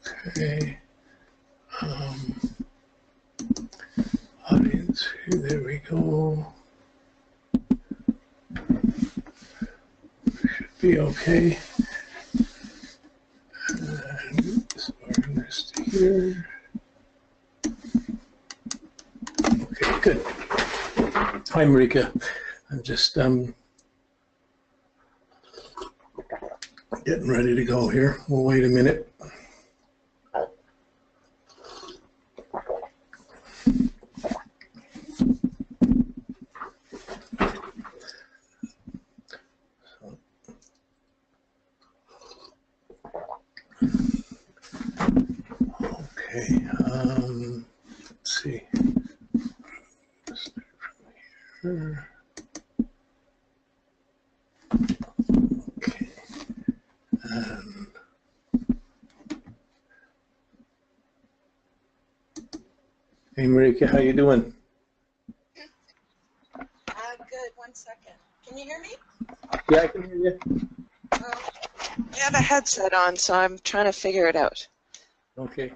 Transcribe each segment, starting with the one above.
Okay. Audience, there we go. Should be okay. And starting this to here. Okay, good. Hi, Marika. I'm just getting ready to go here. We'll wait a minute. Okay, let's see. Here. Okay, and hey, Marika, how you doing? Good. 1 second. Can you hear me? Yeah, I can hear you. I have a headset on, so I'm trying to figure it out. Okay.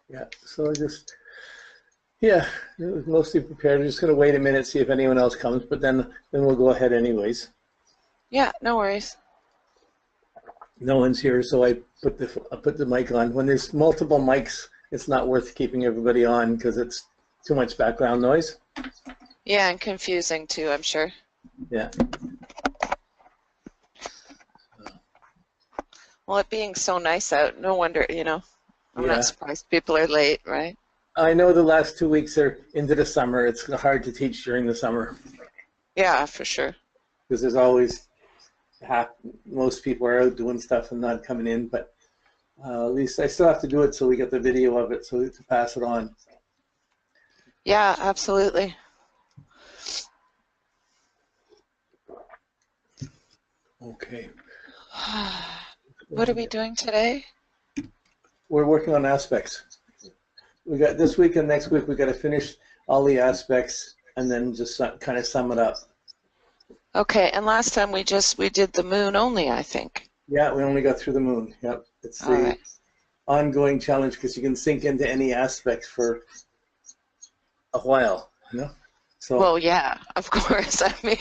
Yeah, so yeah, it was mostly prepared. I'm just going to wait a minute, see if anyone else comes, but then we'll go ahead anyways. Yeah, no worries. No one's here, so I put the mic on. When there's multiple mics, it's not worth keeping everybody on because it's too much background noise. Yeah, and confusing too, I'm sure. Yeah. Well, it being so nice out, no wonder, you know, I'm Yeah. not surprised people are late, right? I know the last 2 weeks are into the summer. It's hard to teach during the summer Yeah, for sure. because there's always most people are out doing stuff and not coming in, but at least I still have to do it so we get the video of it so to pass it on. Yeah, absolutely. Okay. What are we doing today? We're working on aspects. We got this week and next week we got to finish all the aspects and then just kind of sum it up. Okay, and last time we did the moon only, I think. Yeah, we only got through the moon. Yep. It's the ongoing challenge because you can sink into any aspects for a while, you know? So well, yeah, of course. I mean,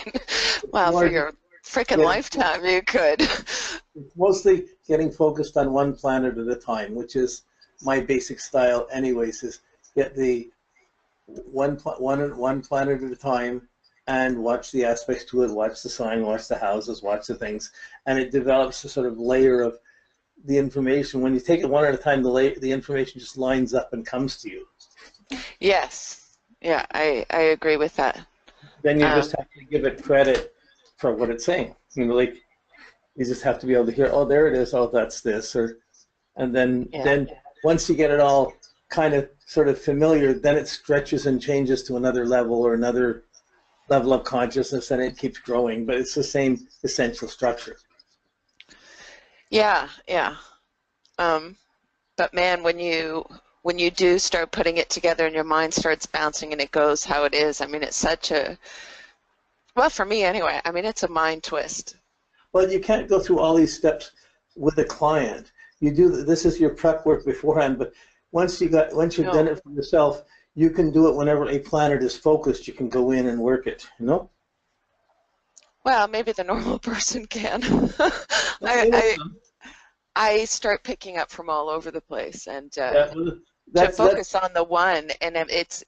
well, for your freaking lifetime you could. It's mostly getting focused on one planet at a time, which is my basic style anyways, is get the one planet at a time and watch the aspects to it, watch the sign, watch the houses, watch the things, and it develops a sort of layer of the information. When you take it one at a time, the information just lines up and comes to you. Yes. Yeah, I agree with that. Then you just have to give it credit for what it's saying. You know, like you just have to be able to hear, oh, there it is, oh, that's this, and then once you get it all kind of sort of familiar, then it stretches and changes to another level or another level of consciousness, and it keeps growing, but it's the same essential structure. Yeah, yeah. But man, when you do start putting it together and your mind starts bouncing and it goes how it is, I mean, it's such a, well, for me anyway, I mean, it's a mind twist. Well, you can't go through all these steps with a client. You do, this is your prep work beforehand, but once you've done it for yourself, you can do it whenever a planet is focused. You can go in and work it, you know? Well, maybe the normal person can. I start picking up from all over the place, and to focus on the one, and it's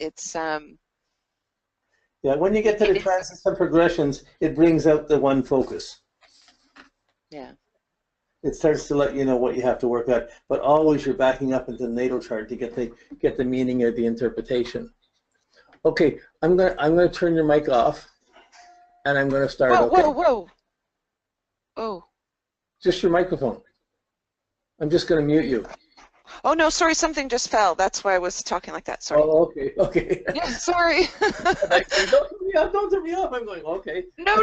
yeah, when you get to the transits and progressions, it brings out the one focus. Yeah. It starts to let you know what you have to work out, but always you're backing up into the natal chart to get the meaning or the interpretation. Okay, I'm gonna turn your mic off, and I'm gonna start. Whoa, okay? whoa. Oh. Just your microphone. I'm just gonna mute you. Oh no, sorry, something just fell. That's why I was talking like that. Sorry. Oh, okay. Yeah, sorry. Don't turn me off. I'm going, okay. No.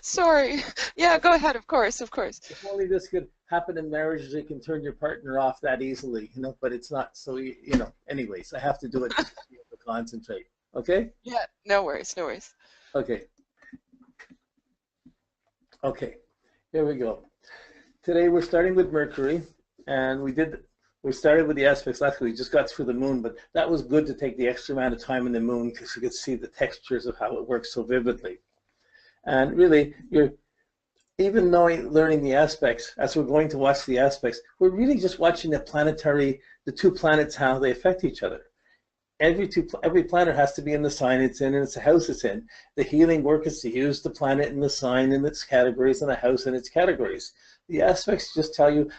Sorry. Yeah, go ahead. Of course. If only this could happen in marriages, you can turn your partner off that easily, you know. But it's not. So you know. Anyways, I have to do it to be able to concentrate. Okay. Yeah. No worries. Okay. Here we go. today we're starting with Mercury, and we started with the aspects last week. We just got through the moon, but that was good to take the extra amount of time in the moon because you could see the textures of how it works so vividly. And really, you're even learning the aspects, as we're going to watch the aspects, we're really just watching the two planets, how they affect each other. Every planet has to be in the sign it's in and it's the house it's in. The healing work is to use the planet and the sign in its categories and the house in its categories. The aspects just tell you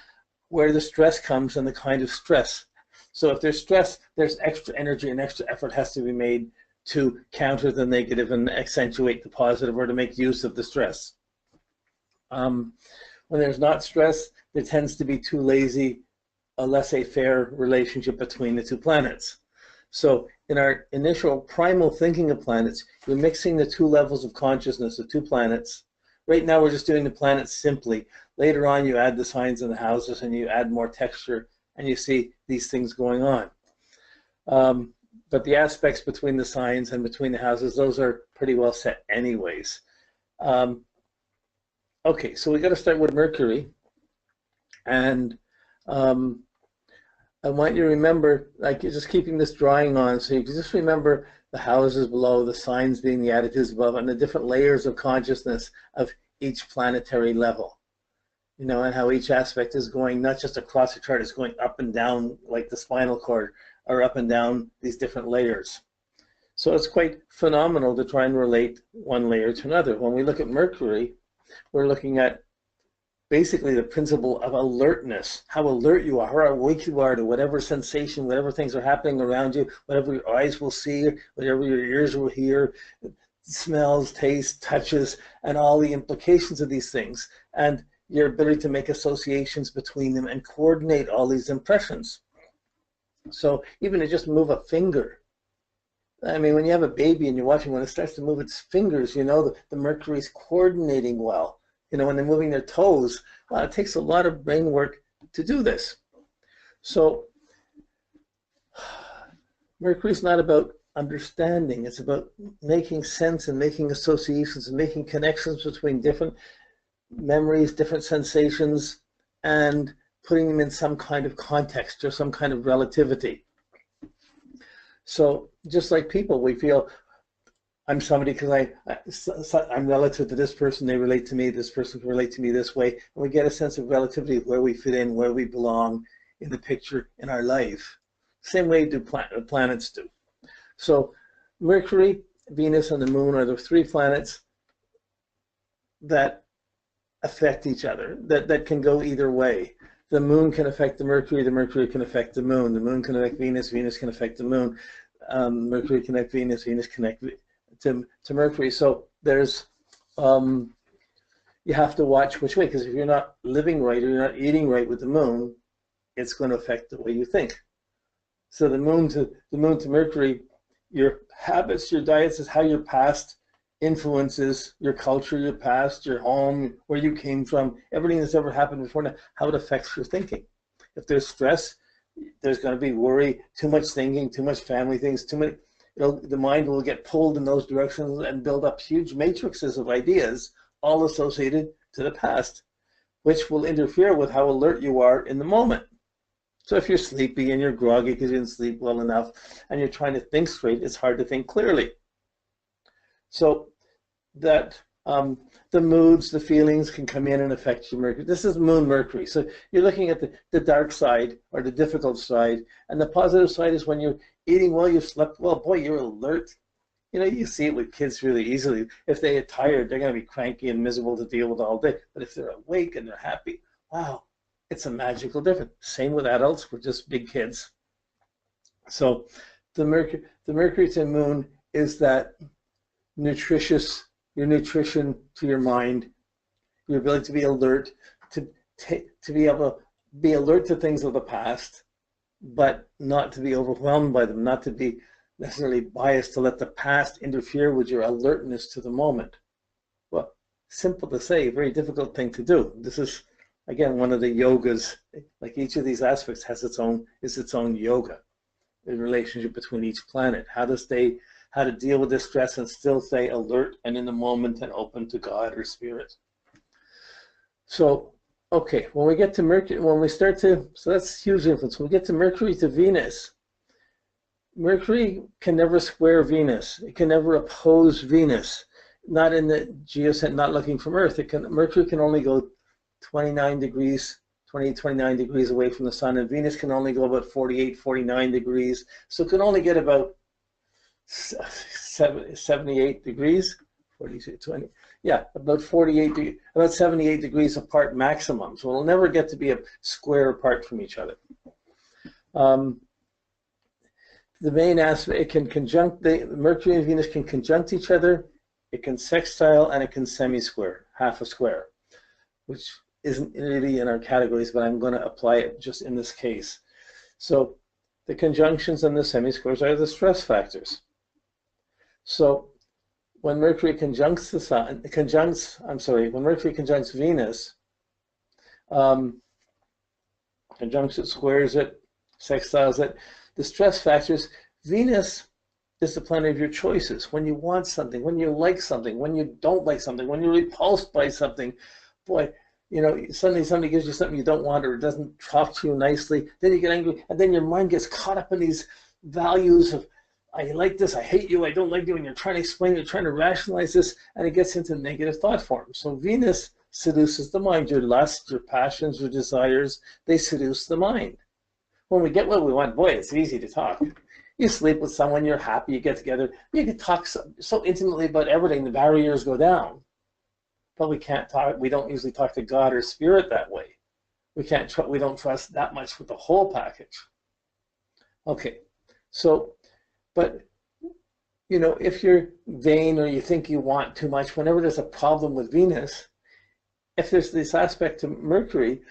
where the stress comes and the kind of stress. So if there's stress, there's extra energy and extra effort has to be made to counter the negative and accentuate the positive, or to make use of the stress. When there's not stress, there tends to be too lazy, a laissez-faire relationship between the two planets. So in our initial primal thinking of planets, you're mixing the two levels of consciousness, the two planets. Right now we're just doing the planets simply. Later on you add the signs and the houses and you add more texture and you see these things going on. But the aspects between the signs and between the houses, those are pretty well set anyways. Okay, so we got to start with Mercury. And I want you to remember, like, you're just keeping this drawing on, so you can just remember the houses below, the signs being the attitudes above, and the different layers of consciousness of each planetary level. You know, and how each aspect is going, not just across the chart, it's going up and down like the spinal cord, or up and down these different layers. So it's quite phenomenal to try and relate one layer to another. When we look at Mercury, we're looking at basically the principle of alertness, how alert you are, how awake you are to whatever sensation, whatever things are happening around you, whatever your eyes will see, whatever your ears will hear, smells, tastes, touches, and all the implications of these things, and your ability to make associations between them and coordinate all these impressions. So even to just move a finger, I mean, when you have a baby and you're watching, when it starts to move its fingers, you know, the Mercury's coordinating well. You know, when they're moving their toes, it takes a lot of brain work to do this. So Mercury's not about understanding. It's about making sense and making associations and making connections between different memories, different sensations, and putting them in some kind of context or some kind of relativity. So just like people, we feel, I'm somebody because I'm relative to this person, they relate to me, this person can relate to me this way, and we get a sense of relativity, where we fit in, where we belong in the picture in our life. Same way do planets do. So Mercury, Venus, and the Moon are the three planets that affect each other, that can go either way. The Moon can affect the Mercury can affect the Moon can affect Venus, Venus can affect the Moon, Mercury can affect Venus, Venus can affect to Mercury. So there's you have to watch which way, because if you're not living right or you're not eating right with the Moon, it's going to affect the way you think. So the Moon to Mercury, your habits, your diets, is how your past influences your culture, your past, your home, where you came from, everything that's ever happened before now, how it affects your thinking. If there's stress, there's going to be worry, too much thinking, too much family things, too many. The mind will get pulled in those directions and build up huge matrices of ideas, all associated to the past, which will interfere with how alert you are in the moment. So if you're sleepy and you're groggy because you didn't sleep well enough and you're trying to think straight, it's hard to think clearly. So that the moods, the feelings can come in and affect your Mercury. This is Moon Mercury. So you're looking at the dark side or the difficult side, and the positive side is when you're eating well, you've slept well, boy, you're alert. You know, you see it with kids really easily. If they get tired, they're going to be cranky and miserable to deal with all day. But if they're awake and they're happy, wow, it's a magical difference. Same with adults, we're just big kids. So the Mercury to Moon is that nutritious, your nutrition to your mind, your ability to be alert, to be able to be alert to things of the past, but not to be overwhelmed by them, not to be necessarily biased to let the past interfere with your alertness to the moment. Well, simple to say, very difficult thing to do. This is, again, one of the yogas. Like each of these aspects has its own yoga, the relationship between each planet, how to deal with this stress and still stay alert and in the moment and open to God or spirit. So Okay, when we get to Mercury, when we start to, so that's huge influence. When we get to Mercury to Venus, Mercury can never square Venus. It can never oppose Venus. Not in the geocent, not looking from Earth. Mercury can only go 29 degrees, 29 degrees away from the sun, and Venus can only go about 48, 49 degrees. So it can only get about 78 degrees, 42, 20. Yeah, about 48, about 78 degrees apart maximum. So it'll never get to be a square apart from each other. The main aspect, it can conjunct, Mercury and Venus can conjunct each other, it can sextile, and it can semi-square, half a square, which isn't really in our categories, but I'm going to apply it just in this case. So the conjunctions and the semi-squares are the stress factors. So when Mercury conjuncts the sun, when Mercury conjuncts Venus, conjuncts it, squares it, sextiles it, the stress factors, Venus is the planet of your choices. When you want something, when you like something, when you don't like something, when you're repulsed by something, boy, you know, suddenly somebody gives you something you don't want or doesn't talk to you nicely, then you get angry, and then your mind gets caught up in these values of, I like this, I hate you, I don't like you, and you're trying to explain, you're trying to rationalize this, and it gets into negative thought form. So Venus seduces the mind. Your lust, your passions, your desires, they seduce the mind. When we get what we want, boy, it's easy to talk. You sleep with someone, you're happy, you get together, you can talk so intimately about everything, the barriers go down. But we can't talk, we don't usually talk to God or Spirit that way. We don't trust that much with the whole package. Okay, so, but, you know, if you're vain or you think you want too much, whenever there's a problem with Venus, if there's this aspect to Mercury,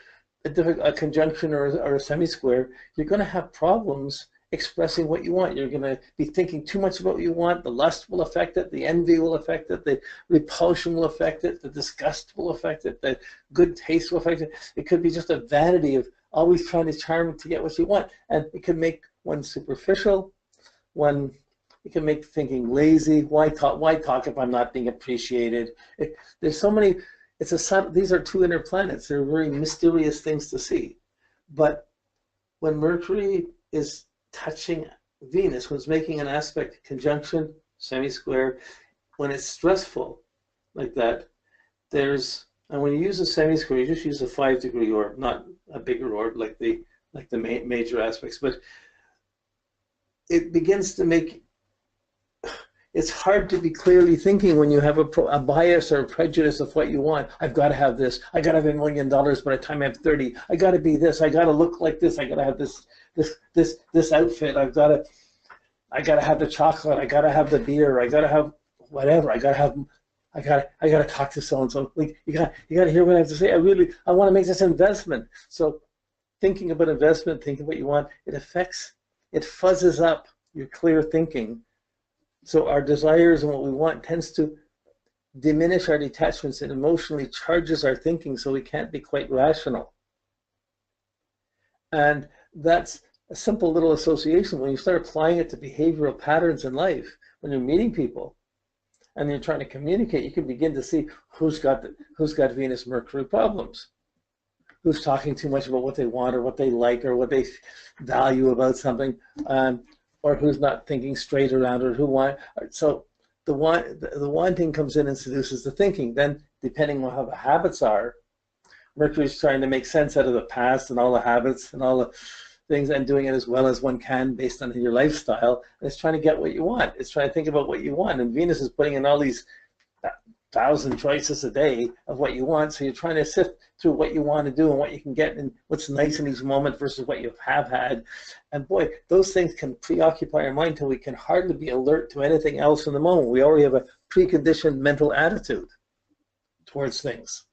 a conjunction or a semi-square, you're going to have problems expressing what you want. You're going to be thinking too much about what you want. The lust will affect it. The envy will affect it. The repulsion will affect it. The disgust will affect it. The good taste will affect it. It could be just a vanity of always trying to charm to get what you want. And it can make one superficial. It can make thinking lazy. Why talk if I'm not being appreciated? There's so many. These are two inner planets. They're very mysterious things to see. But when Mercury is touching Venus, when it's making an aspect conjunction, semi-square, when it's stressful like that, and when you use a semi-square, you just use a 5-degree orb, not a bigger orb like the major aspects, but it begins to make, it's hard to be clearly thinking when you have a bias or a prejudice of what you want. I've got to have this. I got to have $1 million by the time I have 30. I got to be this. I got to look like this. I got to have this outfit. I got to have the chocolate. I got to have the beer. I got to have whatever. I got to talk to so and so. Like you got to hear what I have to say. I want to make this investment. So thinking about investment, thinking what you want, it fuzzes up your clear thinking. So our desires and what we want tends to diminish our detachments and emotionally charges our thinking, so we can't be quite rational. And that's a simple little association. When you start applying it to behavioral patterns in life, when you're meeting people and you're trying to communicate, you can begin to see who's got Venus Mercury problems, who's talking too much about what they want or what they like or what they value about something. Or who's not thinking straight around, or so the wanting comes in and seduces the thinking. Then, depending on how the habits are, Mercury's trying to make sense out of the past and all the habits and all the things, and doing it as well as one can based on your lifestyle. And it's trying to get what you want. It's trying to think about what you want. And Venus is putting in all these 1,000 choices a day of what you want. So you're trying to sift through what you want to do and what you can get and what's nice in each moment versus what you have had. And boy, those things can preoccupy our mind until we can hardly be alert to anything else in the moment. We already have a preconditioned mental attitude towards things.